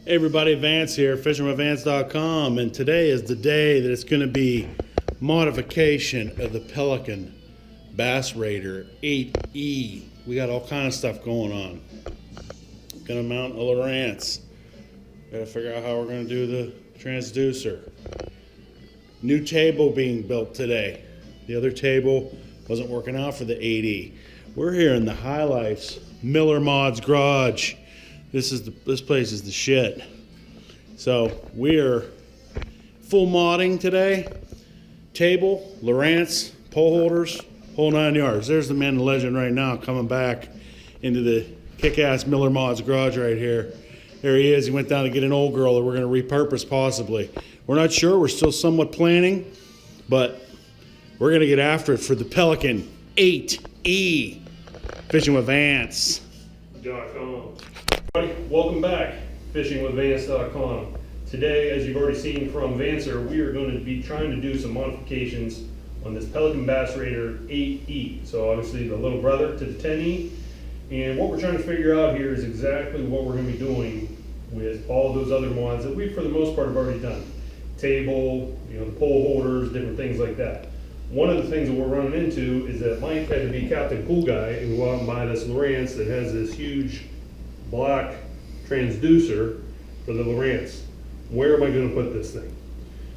Hey everybody, Vance here, fishingwithvance.com, and today is the day that it's going to be modification of the Pelican Bass Raider 8E. We got all kind of stuff going on. Gonna mount a Lowrance. Gotta figure out how we're gonna do the transducer. New table being built today. The other table wasn't working out for the 8E. We're here in the Highlife Miller Mods garage. This place is the shit. So we're full modding today. Table, Lowrance, pole holders, whole 9 yards. There's the man, the legend right now, coming back into the kick-ass Miller Mods garage right here. There he is. He went down to get an old girl that we're going to repurpose possibly. We're not sure. We're still somewhat planning, but we're going to get after it for the Pelican 8E. Fishing with Vance. Welcome back, fishingwithvance.com. Today, as you've already seen from Vancer, we are going to be trying to do some modifications on this Pelican Bass Raider 8E. So obviously the little brother to the 10E. And what we're trying to figure out here is exactly what we're going to be doing with all those other mods that we, for the most part, have already done. Table, the pole holders, different things like that. One of the things that we're running into is that Mike had to be Captain Cool Guy and go out and buy this Lowrance that has this huge black transducer for the Lowrance. Where am I going to put this thing?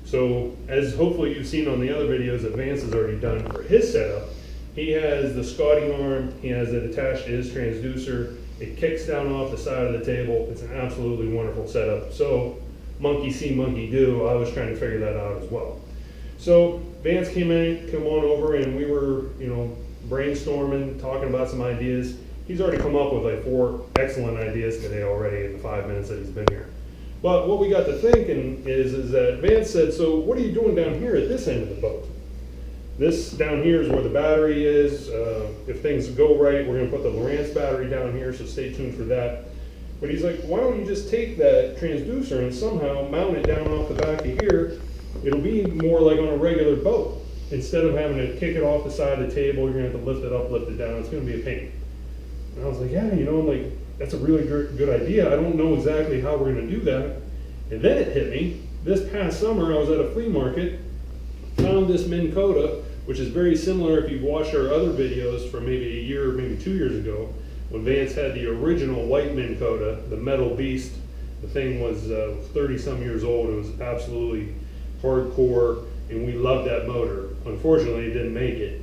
So, as hopefully you've seen on the other videos that Vance has already done for his setup, he has the scotting arm, he has it attached to his transducer, it kicks down off the side of the table. It's an absolutely wonderful setup. So, monkey see, monkey do, I was trying to figure that out as well. So, Vance come on over and we were, brainstorming, talking about some ideas. He's already come up with like 4 excellent ideas today already in the 5 minutes that he's been here. But what we got to thinking is that Vance said, so what are you doing down here at this end of the boat? This down here is where the battery is. If things go right, we're going to put the Lowrance battery down here, so stay tuned for that. But he's like, why don't you just take that transducer and somehow mount it down off the back of here? It'll be more like on a regular boat. Instead of having to kick it off the side of the table, you're going to have to lift it up, lift it down. It's going to be a pain. And I was like, yeah, that's a really good idea. I don't know exactly how we're going to do that. And then it hit me. This past summer, I was at a flea market, found this Minn Kota, which is very similar if you've watched our other videos from maybe a year or maybe 2 years ago, when Vance had the original white Minn Kota, the metal beast. The thing was 30-some years old. It was absolutely hardcore, and we loved that motor. Unfortunately, it didn't make it.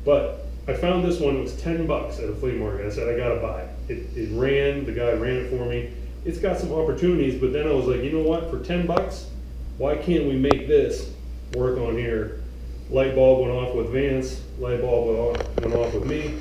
But I found this one, it was $10 at a flea market. I said, I gotta buy it. It ran, the guy ran it for me. It's got some opportunities, but then I was like, you know what, for $10, why can't we make this work on here? Light bulb went off with Vance, light bulb went off with me.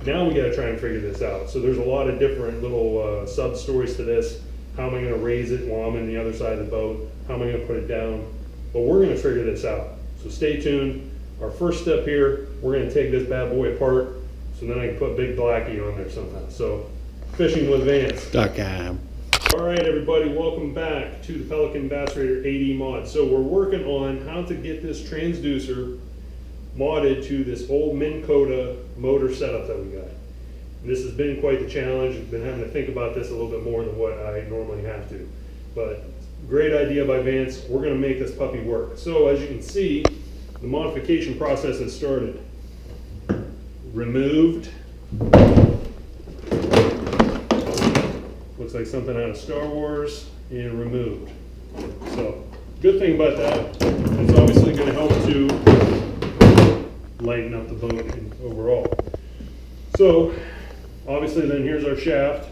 Now we gotta try and figure this out. So there's a lot of different little sub-stories to this. How am I gonna raise it while I'm in the other side of the boat? How am I gonna put it down? But we're gonna figure this out. So stay tuned. Our first step here, we're going to take this bad boy apart, so then I can put Big Blackie on there somehow. So, fishingwithvance.com. All right, everybody, welcome back to the Pelican Bass Raider 8E mod. So we're working on how to get this transducer modded to this old Minn Kota motor setup that we got. And this has been quite the challenge. I've been having to think about this a little bit more than what I normally have to. But great idea by Vance. We're going to make this puppy work. So as you can see, the modification process has started. Removed. Looks like something out of Star Wars. And removed. So, good thing about that, it's obviously going to help to lighten up the boat overall. So, obviously then here's our shaft,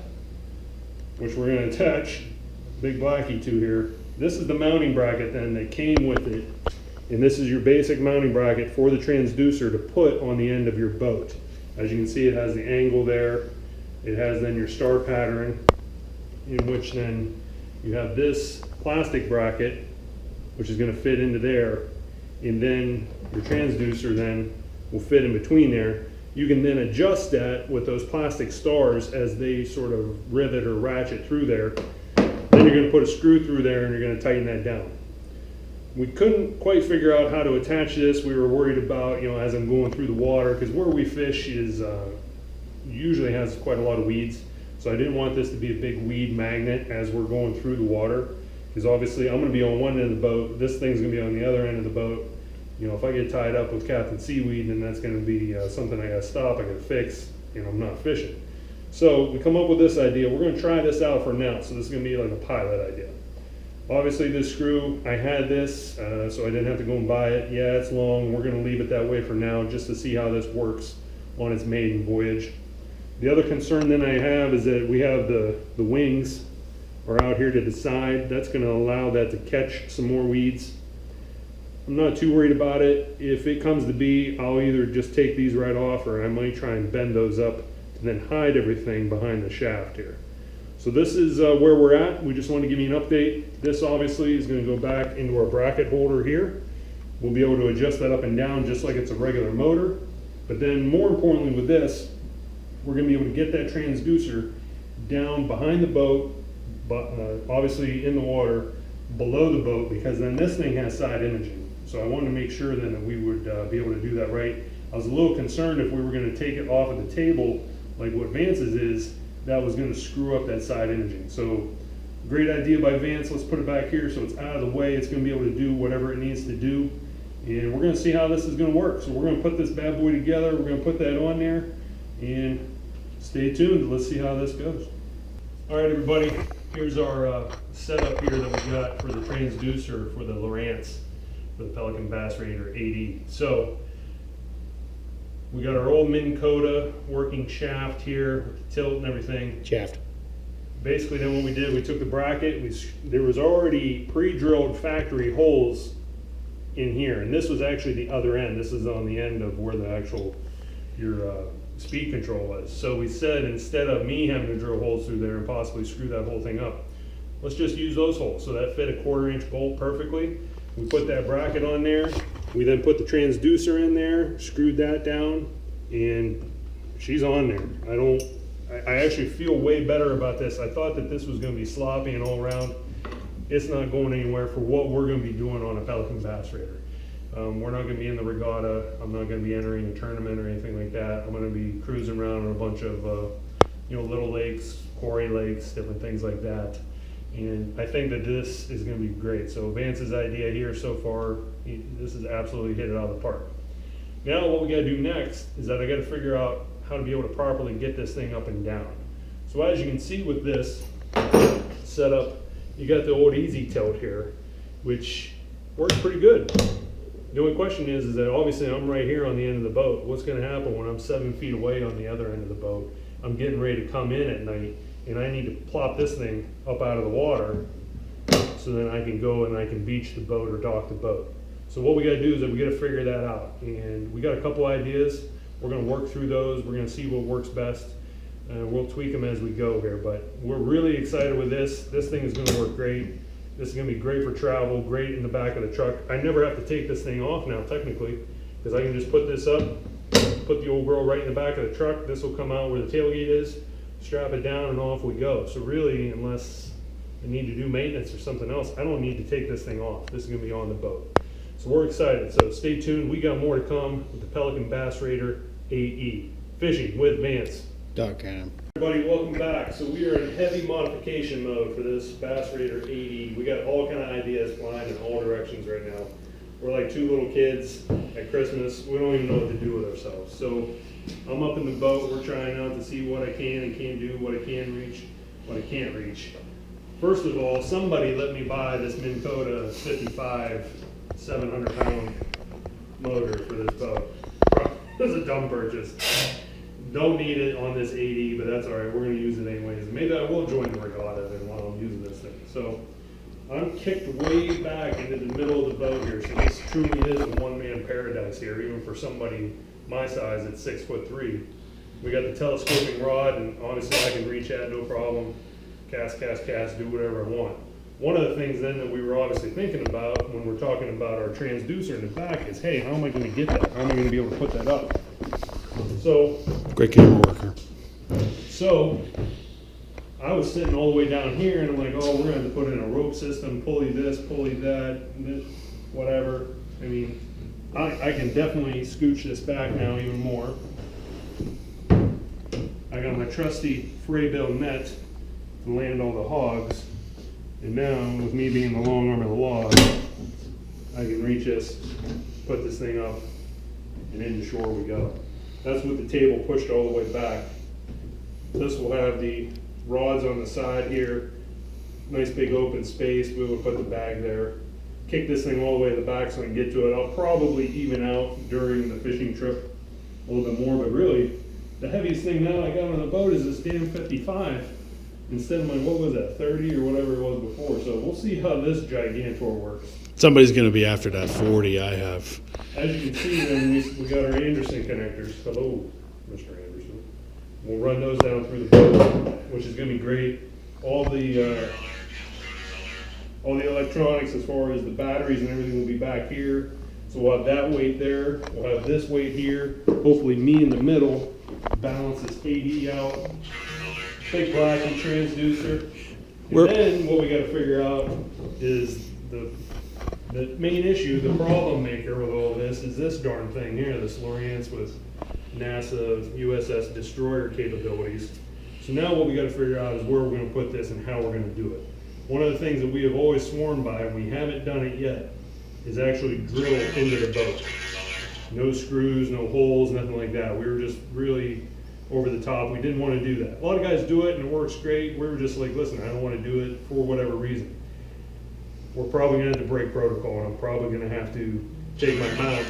which we're going to attach Big Blackie to here. This is the mounting bracket then that came with it. And this is your basic mounting bracket for the transducer to put on the end of your boat. As you can see, it has the angle there. It has then your star pattern, in which then you have this plastic bracket, which is going to fit into there. And then your transducer then will fit in between there. You can then adjust that with those plastic stars as they sort of rivet or ratchet through there. Then you're going to put a screw through there and you're going to tighten that down. We couldn't quite figure out how to attach this. We were worried about, as I'm going through the water, because where we fish is usually has quite a lot of weeds. So I didn't want this to be a big weed magnet as we're going through the water, because obviously I'm gonna be on one end of the boat, this thing's gonna be on the other end of the boat. You know, if I get tied up with Captain Seaweed, then that's gonna be something I gotta stop, I gotta fix, and I'm not fishing. So we come up with this idea. We're going to try this out for now. So this is going to be like a pilot idea. Obviously this screw, I had this, so I didn't have to go and buy it. Yeah, it's long. We're going to leave it that way for now just to see how this works on its maiden voyage. The other concern then I have is that we have the wings are out here to the side. That's going to allow that to catch some more weeds. I'm not too worried about it. If it comes to be, I'll either just take these right off, or I might try and bend those up and then hide everything behind the shaft here. So this is where we're at. We just want to give you an update. This obviously is going to go back into our bracket holder here. We'll be able to adjust that up and down just like it's a regular motor. But then more importantly with this, we're going to be able to get that transducer down behind the boat, but obviously in the water, below the boat, because then this thing has side imaging. So I wanted to make sure then that we would be able to do that right. I was a little concerned if we were going to take it off of the table like what Vance's is, that was going to screw up that side imaging. So great idea by Vance. Let's put it back here so it's out of the way. It's going to be able to do whatever it needs to do. And we're going to see how this is going to work. So we're going to put this bad boy together. We're going to put that on there and stay tuned. Let's see how this goes. All right, everybody. Here's our setup here that we got for the transducer for the Lowrance, for the Pelican Bass Raider 8E. So we got our old Minn Kota working shaft here with the tilt and everything. Shaft. Basically then what we did, we took the bracket, there was already pre-drilled factory holes in here, and this was actually the other end. This is on the end of where the actual, your speed control was. So we said, instead of me having to drill holes through there and possibly screw that whole thing up, let's just use those holes. So that fit a 1/4 inch bolt perfectly. We put that bracket on there. We then put the transducer in there, screwed that down, and she's on there. I actually feel way better about this. I thought that this was going to be sloppy and all around. It's not going anywhere for what we're going to be doing on a Pelican Bass Raider. We're not going to be in the regatta. I'm not going to be entering a tournament or anything like that. I'm going to be cruising around on a bunch of little lakes, quarry lakes, different things like that. And I think that this is going to be great. So Vance's idea here so far, this is absolutely hit it out of the park. Now what we got to do next is that I got to figure out how to be able to properly get this thing up and down. So as you can see with this setup, you got the old easy tilt here, which works pretty good. The only question is that obviously I'm right here on the end of the boat. What's going to happen when I'm 7 feet away on the other end of the boat? I'm getting ready to come in at night, and I need to plop this thing up out of the water so then I can go and I can beach the boat or dock the boat. So what we got to do is that we got to figure that out, and we got a couple ideas. We're going to work through those. We're going to see what works best. We'll tweak them as we go here, but we're really excited with this. This thing is going to work great. This is going to be great for travel, great in the back of the truck. I never have to take this thing off now, technically, because I can just put this up, put the old girl right in the back of the truck. This will come out where the tailgate is, strap it down, and off we go. So really, unless I need to do maintenance or something else, I don't need to take this thing off. This is going to be on the boat. So we're excited. So stay tuned. We got more to come with the Pelican Bass Raider 8E. Fishing with Vance. .com. Everybody, welcome back. So we are in heavy modification mode for this Bass Raider 8E. We got all kind of ideas flying in all directions right now. We're like two little kids at Christmas. We don't even know what to do with ourselves. So I'm up in the boat. We're trying out to see what I can and can't do, what I can reach, what I can't reach. First of all, somebody let me buy this Minn Kota 55 700-pound motor for this boat. This is a dumb purchase. Don't need it on this 8E, but that's all right. We're going to use it anyways. Maybe I will join the regatta then while I'm using this thing. So I'm kicked way back into the middle of the boat here. So this truly is a one-man paradise here, even for somebody my size at 6'3". We got the telescoping rod, and honestly I can reach at no problem. Cast, do whatever I want. One of the things then that we were obviously thinking about when we're talking about our transducer in the back is, hey, how am I going to get that? How am I going to be able to put that up? So, Great camera worker. So I was sitting all the way down here, and I'm like, oh, we're going to have to put in a rope system, pulley this, pulley that, whatever. I mean, I can definitely scooch this back now even more. I I got my trusty fray bale net to land all the hogs. And now, with me being the long arm of the law, I can reach this, put this thing up, and into shore we go. That's with the table pushed all the way back. This will have the rods on the side here, nice big open space. We will put the bag there. Kick this thing all the way to the back so I can get to it. I'll probably even out during the fishing trip a little bit more, but really, the heaviest thing now I got on the boat is this damn 55 instead of my, what was that, 30 or whatever it was before. So we'll see how this Gigantor works. Somebody's going to be after that 40 I have. As you can see, then we got our Anderson connectors. Hello, Mr. Anderson. We'll run those down through the boat, which is going to be great. All the electronics, as far as the batteries and everything, will be back here. So we'll have that weight there. We'll have this weight here. Hopefully, me in the middle, balance this AD out. Big black and transducer. And then what we got to figure out is the main issue, the problem maker with all this is this darn thing here, this Lowrance with NASA USS destroyer capabilities. So now what we got to figure out is where we're going to put this and how we're going to do it. One of the things that we have always sworn by, and we haven't done it yet, is actually drill into the boat. No screws, no holes, nothing like that. We were just really over the top. We didn't want to do that. A lot of guys do it and it works great. We were just like, listen, I don't want to do it for whatever reason. We're probably going to have to break protocol, and I'm probably going to have to take my mount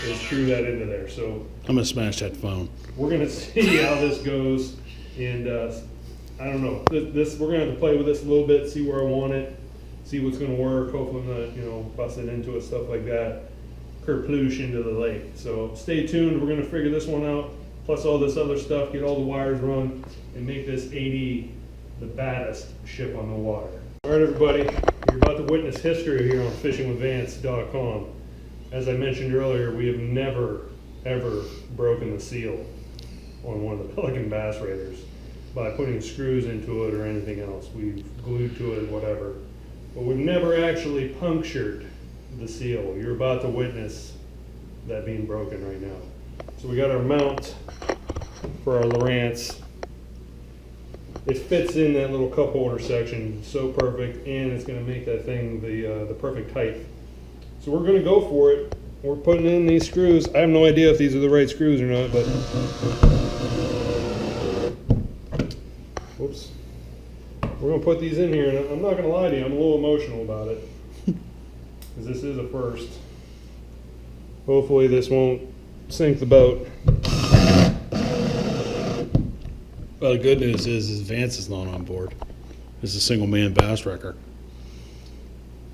and screw that into there. So I'm going to smash that phone. we're going to see how this goes, and I don't know. This we're going to have to play with this a little bit, see where I want it, see what's going to work. Hopefully I'm not, busting into it, stuff like that. Kerploosh into the lake. So stay tuned. We're going to figure this one out, plus all this other stuff, get all the wires run, and make this 80 the baddest ship on the water. All right, everybody, you're about to witness history here on fishingwithvance.com. As I mentioned earlier, we have never, ever broken the seal on one of the Pelican Bass Raiders by putting screws into it or anything else. We've glued to it, whatever. But we've never actually punctured the seal. You're about to witness that being broken right now. So we got our mount for our Lowrance. It fits in that little cup holder section so perfect, and it's going to make that thing the perfect height. So we're going to go for it. We're putting in these screws. I have no idea if these are the right screws or not, but whoops. We're going to put these in here, and I'm not going to lie to you, I'm a little emotional about it because this is a first. Hopefully this won't sink the boat. Well, the good news is Vance is not on board. It's a single-man bass wrecker.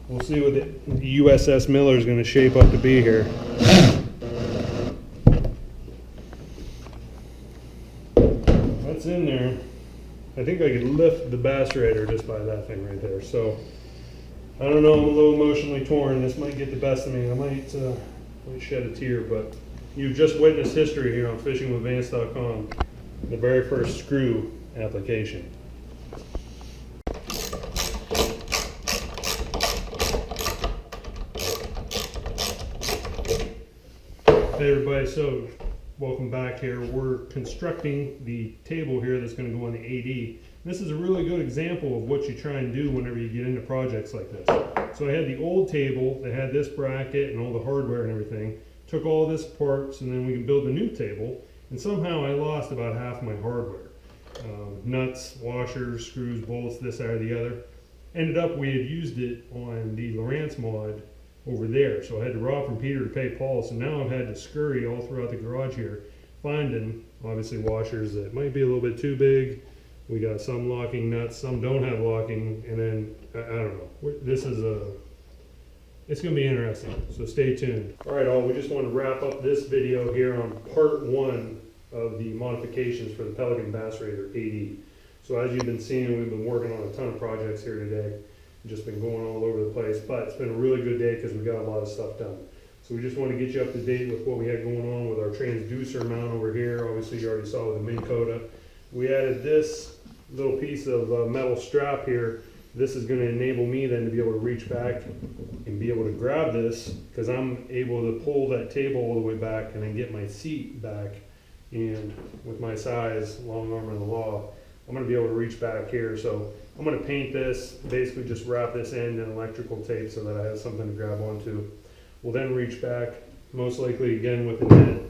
We'll see what the USS Miller is going to shape up to be here. That's in there. I think I could lift the Bass Raider just by that thing right there. So, I don't know, I'm a little emotionally torn. This might get the best of me. I might shed a tear, but you've just witnessed history here on fishingwithvance.com. The very first screw application. Hey everybody, so welcome back here. We're constructing the table here that's going to go on the AD. This is a really good example of what you try and do whenever you get into projects like this. So I had the old table that had this bracket and all the hardware and everything. Took all this apart so then we can build a new table. And somehow I lost about half my hardware. Nuts, washers, screws, bolts, this, that, or the other. Ended up we had used it on the Lowrance mod over there. So I had to rob from Peter to pay Paul. So now I've had to scurry all throughout the garage here, finding obviously washers that might be a little bit too big. We got some locking nuts, some don't have locking, and then, I don't know. This is it's going to be interesting, so stay tuned. All right, all, we just want to wrap up this video here on part 1 of the modifications for the Pelican Bass Raider 80. So as you've been seeing, we've been working on a ton of projects here today. Just been going all over the place, but it's been a really good day because we got a lot of stuff done. So we just want to get you up to date with what we had going on with our transducer mount over here. Obviously you already saw with the Minn Kota. We added this little piece of metal strap here. This is going to enable me then to be able to reach back and be able to grab this because I'm able to pull that table all the way back and then get my seat back, And with my size, long arm of the law, I'm gonna be able to reach back here. So I'm gonna paint this, basically just wrap this end in electrical tape so that I have something to grab onto. We'll then reach back, most likely again with the net.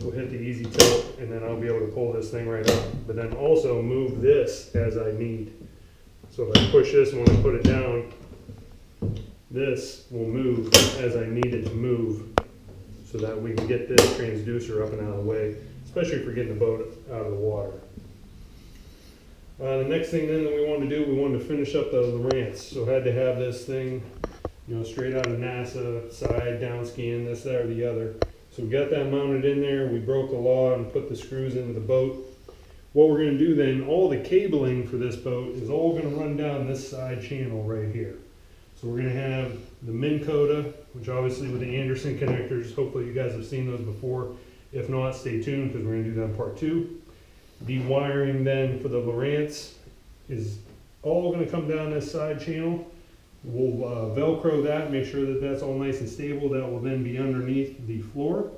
We'll hit the easy tilt, and then I'll be able to pull this thing right up. But then also move this as I need. So if I push this and when I put it down, this will move as I need it to move, so that we can get this transducer up and out of the way, especially if we're getting the boat out of the water. The next thing then that we wanted to do, we wanted to finish up the Lowrance. So I had to have this thing, straight out of NASA, side, down scan, this, that, or the other. So we got that mounted in there, we broke the law and put the screws into the boat. What we're gonna do then, all the cabling for this boat is all gonna run down this side channel right here. So we're gonna have the Minn Kota, which obviously with the Anderson connectors, hopefully you guys have seen those before. If not, stay tuned because we're gonna do that in part 2. The wiring then for the Lowrance is all gonna come down this side channel. We'll Velcro that, make sure that that's all nice and stable. That will then be underneath the floor.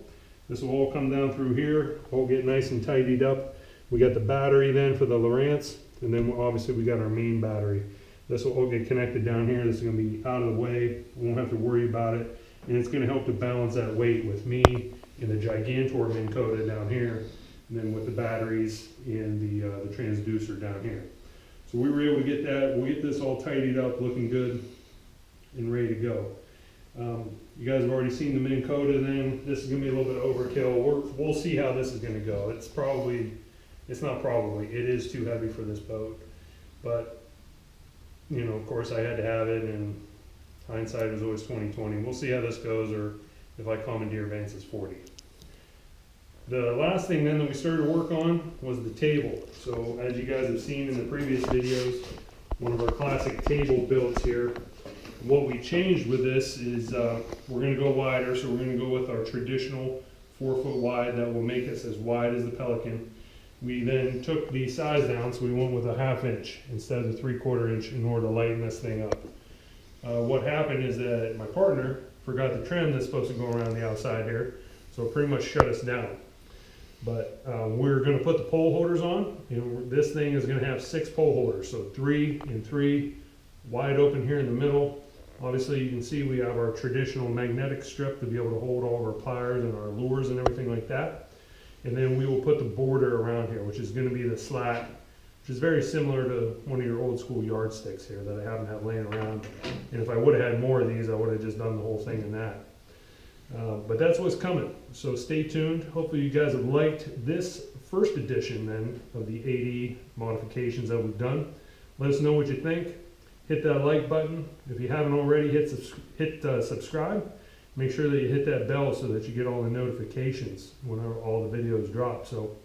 This will all come down through here, all get nice and tidied up. We got the battery then for the Lowrance, and then obviously we got our main battery. This will all get connected down here. This is going to be out of the way. We won't have to worry about it. And it's going to help to balance that weight with me and the Gigantor Minn Kota down here, and then with the batteries and the transducer down here. So we were able to get that. We'll get this all tidied up, looking good and ready to go. You guys have already seen the Minn Kota then. This is going to be a little bit of overkill. We'll see how this is going to go. It is too heavy for this boat. But of course I had to have it, and hindsight is always 20/20. We'll see how this goes, or if I commandeer Vance's 40. The last thing then that we started to work on was the table. So as you guys have seen in the previous videos, one of our classic table builds here. What we changed with this is we're going to go wider, so we're going to go with our traditional 4-foot wide that will make us as wide as the Pelican. We then took the size down, so we went with a 1/2 inch instead of the 3/4 inch in order to lighten this thing up. What happened is that my partner forgot the trim that's supposed to go around the outside here, so it pretty much shut us down. But we're going to put the pole holders on. This thing is going to have 6 pole holders, so 3 and 3, wide open here in the middle. Obviously you can see we have our traditional magnetic strip to be able to hold all of our pliers and our lures and everything like that. And then we will put the border around here, which is going to be the slat, which is very similar to one of your old school yardsticks here that I happen to have laying around. And if I would have had more of these, I would have just done the whole thing in that. But that's what's coming, so stay tuned. Hopefully you guys have liked this first edition then of the 8E modifications that we've done. Let us know what you think. Hit that like button. If you haven't already, hit subscribe. Make sure that you hit that bell so that you get all the notifications whenever all the videos drop. So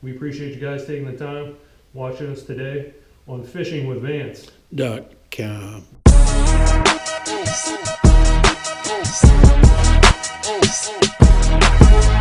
we appreciate you guys taking the time watching us today on fishingwithvance.com.